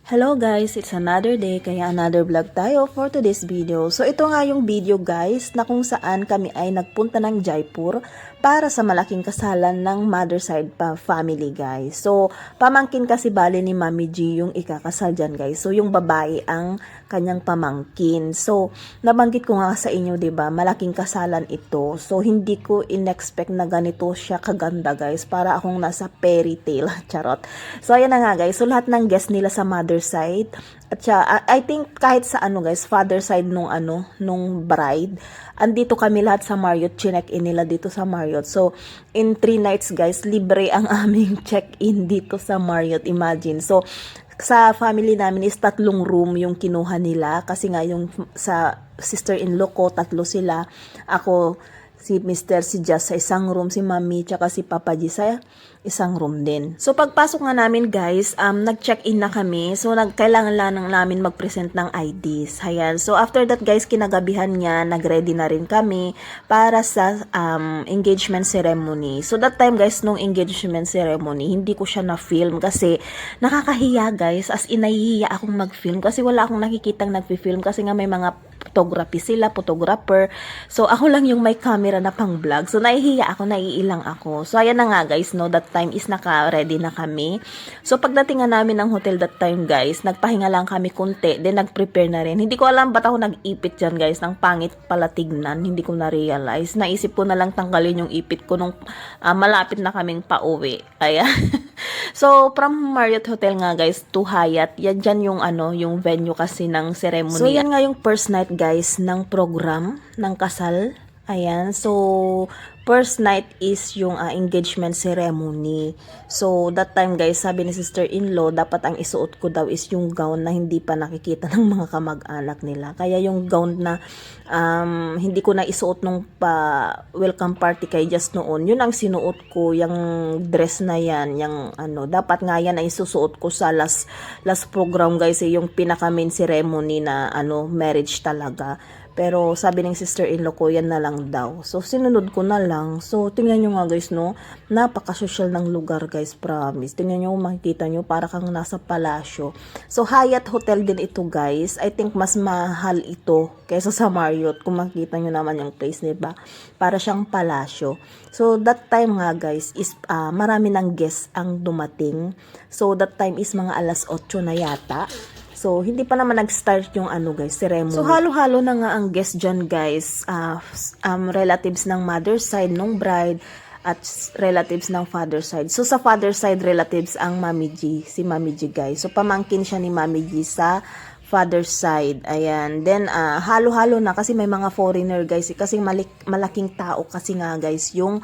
Hello guys, it's another day kaya another vlog tayo for today's video. So ito nga yung video guys na kung saan kami ay nagpunta ng Jaipur para sa malaking kasalan ng mother side pa family guys. So pamangkin kasi bali ni Mami G yung ikakasal dyan guys. So yung babae ang kanyang pamangkin. So nabanggit ko nga sa inyo 'di ba, malaking kasalan ito. So hindi ko inexpect na ganito siya kaganda guys, para akong nasa fairy tale charot. So ayan na nga guys, so lahat ng guest nila sa mother side at siya, I think kahit sa guys, father side nung bride, andito kami lahat sa Marriott, chinek-in nila dito sa Marriott. So in 3 nights guys, libre ang aming check-in dito sa Marriott, imagine. So sa family namin is 3 room yung kinuha nila kasi nga yung sa sister-in-law ko 3 sila, ako, si Mr. si Jazz sa isang room, si Mami tsaka si Papa G sa isang room din. So pagpasok nga namin guys, nag-check-in na kami. So kailangan lang namin mag-present ng IDs. Ayan. So after that guys, kinagabihan niya, nag-ready na rin kami para sa engagement ceremony. So that time guys, nung engagement ceremony, hindi ko siya na-film kasi nakakahiya guys, as in nahihiya akong mag-film kasi wala akong nakikitang nag-film kasi nga may mga photography sila, photographer. So, ako lang yung may camera na pang vlog. So, nahihiya ako, naiilang ako. So, ayan na nga guys, no, that time is naka-ready na kami. So, pagdating nga namin ng hotel that time guys, nagpahinga lang kami kunti, then nag-prepare na rin. Hindi ko alam ba't ako nag-ipit dyan guys, ng pangit pala tignan, hindi ko na-realize. Naisip ko na lang tanggalin yung ipit ko nung malapit na kaming pauwi. Ayan. So, from Marriott Hotel nga guys to Hyatt, yan dyan yung yung venue kasi ng ceremony. So, yan nga yung first night guys ng program ng kasal. Ayan. So, first night is yung engagement ceremony. So, that time guys, sabi ni sister-in-law, dapat ang isuot ko daw is yung gown na hindi pa nakikita ng mga kamag-anak nila. Kaya yung gown na hindi ko na isuot nung welcome party kay Just noon, yun ang sinuot ko, yung dress na yan, yung dapat nga yan ay isusuot ko sa last program guys, yung pinaka main ceremony na marriage talaga. Pero sabi ng sister-in-law ko, yan na lang daw. So, sinunod ko na lang. So, tingnan nyo nga guys, no? Napaka-social ng lugar guys, promise. Tingnan nyo, makikita nyo, para kang nasa palasyo. So, Hyatt Hotel din ito guys. I think mas mahal ito kaysa sa Marriott. Kung makikita nyo naman yung place, diba? Para siyang palasyo. So, that time nga guys, is marami ng guests ang dumating. So, that time is mga alas 8 na yata. So, hindi pa naman nag-start yung guys, ceremony. So, halo-halo na nga ang guest dyan guys. Relatives ng mother side nung bride at relatives ng father side. So, sa father side relatives ang Mami G, si Mami G guys. So, pamangkin siya ni Mami G sa father side. Ayan. Then, halo-halo na kasi may mga foreigner guys. Kasi malaking tao kasi nga guys yung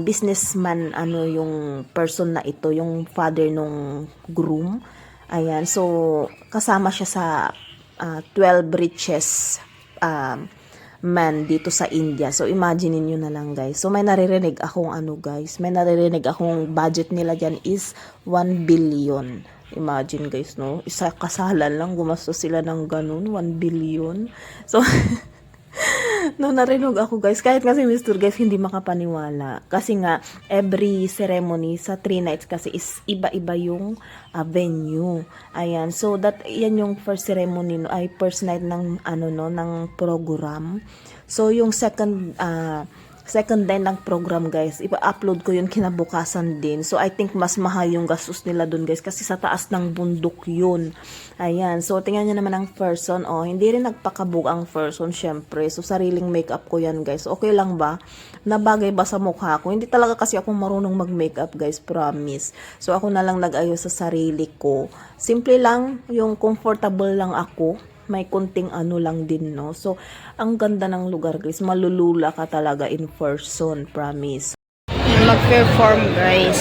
businessman, yung person na ito, yung father nung groom. Ayan, so kasama siya sa 12 richest man dito sa India. So imagine niyo na lang guys. So may naririnig akong guys, may naririnig akong budget nila diyan is 1 billion. Imagine guys, no? Isa kasalan lang gumastos sila ng ganun, 1 billion. So no, narinig ako guys, kahit kasi Mr. guys hindi makapaniwala kasi nga every ceremony sa 3 nights kasi is iba-iba yung venue. Ayan, so yan yung first ceremony ay first night ng ng program. So yung second day ng program guys, ipa-upload ko yun kinabukasan din. So I think mas mahal yung gastos nila dun guys kasi sa taas ng bundok yun. Ayan, so tingnan nyo naman ang person. Hindi rin nagpakabog ang person syempre. So sariling makeup ko yan guys. Okay lang ba? Nabagay ba sa mukha ko? Hindi talaga kasi ako marunong mag-makeup guys, promise. So ako na lang nag-ayos sa sarili ko. Simple lang, yung comfortable lang ako. May kunting lang din, no? So, ang ganda ng lugar, guys. Malulula ka talaga in person, promise. Mag-perform, guys.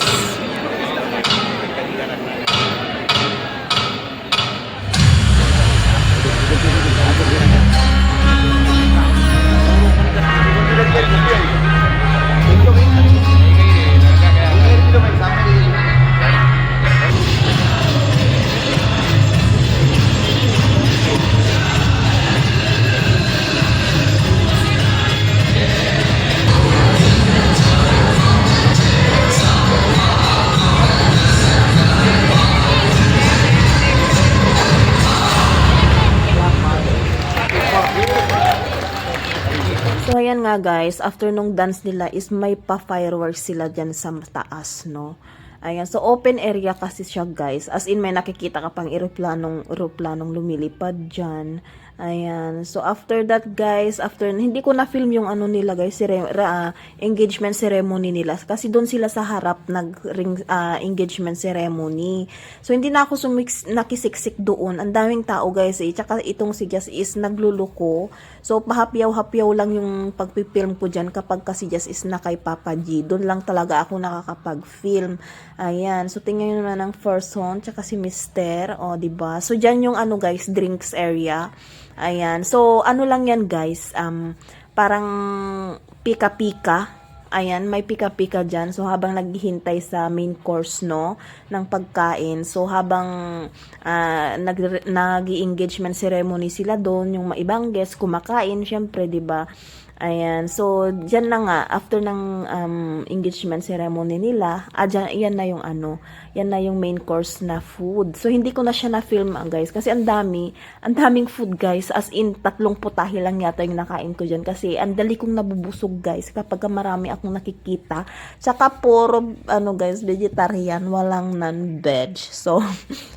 ayan nga guys, after nung dance nila is may pa-fireworks sila dyan sa taas, no? Ayan, so open area kasi siya guys. As in, may nakikita ka pang eroplanong lumilipad dyan. Ayan, so after that guys, hindi ko na-film yung ano nila guys, engagement ceremony nila. Kasi doon sila sa harap engagement ceremony. So hindi na ako nakisiksik doon. Ang daming tao guys eh. Tsaka itong si Jazz is nagluluko. So pahapyaw-hapyaw lang yung pagpipilm ko dyan kapag kasi Jazz is na kay Papa G. Doon lang talaga ako nakakapag-film. Ayan, so tingnan nyo naman ang first one, tsaka si Mister, o diba? So dyan yung ano guys, drinks area. Ayan, so ano lang yan guys, parang pika-pika. Ayan, may pika-pika dyan. So habang naghihintay sa main course, no, ng pagkain. So habang nag-engagement ceremony sila doon, yung ibang guests kumakain, syempre, diba? Ayan, so dyan na nga, after ng engagement ceremony nila, yan na yung yan na yung main course na food. So hindi ko na siya na-film guys, kasi ang daming food guys, as in 3 putahe lang yata yung nakain ko dyan, kasi ang dali kong nabubusog guys, kapag marami akong nakikita, saka puro, guys, vegetarian, walang non-veg, so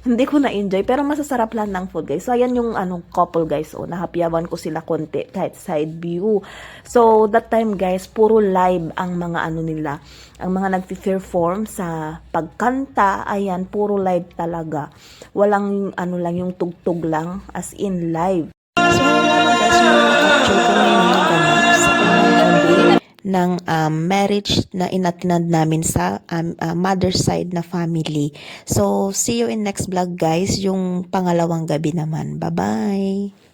hindi ko na-enjoy, pero masasarap lang ng food guys. So ayan yung couple guys, nahapyawan ko sila konti, kahit side view. So, that time guys, puro live ang mga nila, ang mga nag-perform sa pagkanta, ayan, puro live talaga. Walang lang, yung tugtog lang, as in live. So, ayan guys, yung capture ko ngayon yung ganap sa ng marriage na inatinad namin sa mother side na family. So, see you in next vlog guys, yung pangalawang gabi naman. Bye-bye!